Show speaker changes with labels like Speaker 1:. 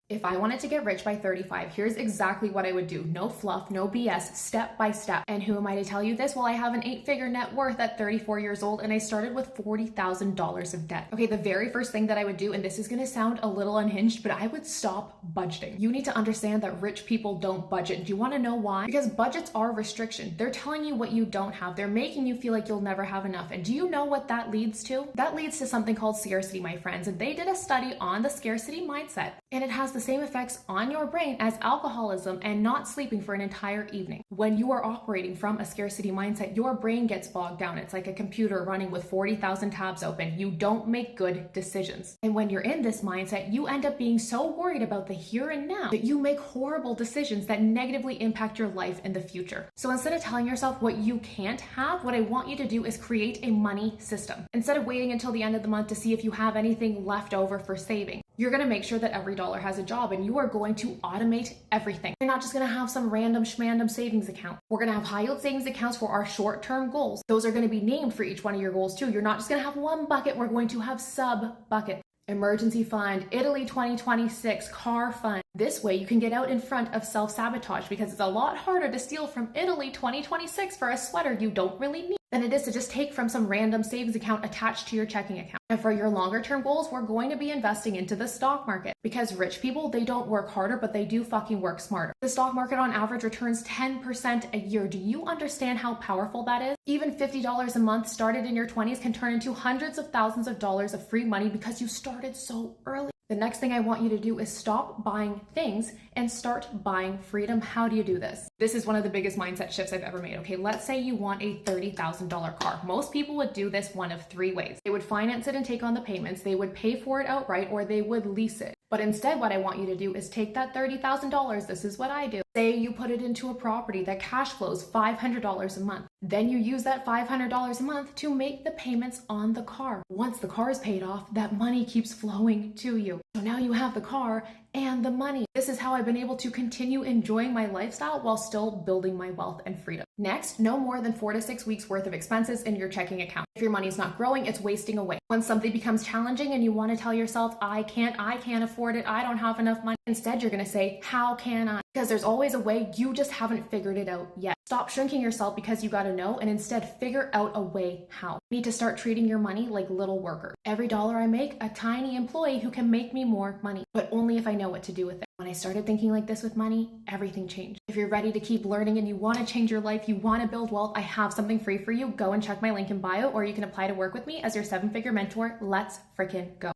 Speaker 1: If I wanted to get rich by 35, here's exactly what I would do. No fluff, no BS, step by step. And who am I to tell you this? Well, I have an 8-figure net worth at 34 years old, and I started with $40,000 of debt. Okay, the very first thing that I would do, and this is gonna sound a little unhinged, but I would stop budgeting. You need to understand that rich people don't budget. Do you wanna know why? Because budgets are restriction. They're telling you what you don't have. They're making you feel like you'll never have enough. And do you know what that leads to? That leads to something called scarcity, my friends. And they did a study on the scarcity mindset, and it has the same effects on your brain as alcoholism and not sleeping for an entire evening. When you are operating from a scarcity mindset, your brain gets bogged down. It's like a computer running with 40,000 tabs open. You don't make good decisions. And when you're in this mindset, you end up being so worried about the here and now that you make horrible decisions that negatively impact your life in the future. So instead of telling yourself what you can't have, what I want you to do is create a money system. Instead of waiting until the end of the month to see if you have anything left over for saving, you're going to make sure that every dollar has a job, and you are going to automate everything. You're not just going to have some random schmandom savings account. We're going to have high yield savings accounts for our short-term goals. Those are going to be named for each one of your goals too. You're not just going to have one bucket. We're going to have sub buckets. Emergency fund, Italy 2026, car fund. This way you can get out in front of self-sabotage, because it's a lot harder to steal from Italy 2026 for a sweater you don't really need than it is to just take from some random savings account attached to your checking account. And for your longer term goals, we're going to be investing into the stock market, because rich people, they don't work harder, but they do fucking work smarter. The stock market on average returns 10% a year. Do you understand how powerful that is? Even $50 a month started in your 20s can turn into hundreds of thousands of dollars of free money because you started so early. The next thing I want you to do is stop buying things and start buying freedom. How do you do this? This is one of the biggest mindset shifts I've ever made. Okay, let's say you want a $30,000 car. Most people would do this one of three ways. They would finance it and take on the payments, they would pay for it outright, or they would lease it. But instead, what I want you to do is take that $30,000. This is what I do. Say you put it into a property that cash flows $500 a month. Then you use that $500 a month to make the payments on the car. Once the car is paid off, that money keeps flowing to you. So now you have the car and the money. This is how I've been able to continue enjoying my lifestyle while still building my wealth and freedom. Next, no more than 4 to 6 weeks worth of expenses in your checking account. If your money's not growing, it's wasting away. When something becomes challenging and you want to tell yourself, I can't afford it, I don't have enough money. Instead, you're going to say, how can I? Because there's always a way, you just haven't figured it out yet. Stop shrinking yourself because you got to know, and instead figure out a way how. You need to start treating your money like little worker. Every dollar I make, a tiny employee who can make me more money, but only if I know what to do with it. When I started thinking like this with money, everything changed. If you're ready to keep learning and you want to change your life, you want to build wealth, I have something free for you. Go and check my link in bio, or you can apply to work with me as your 7-figure mentor. Let's freaking go.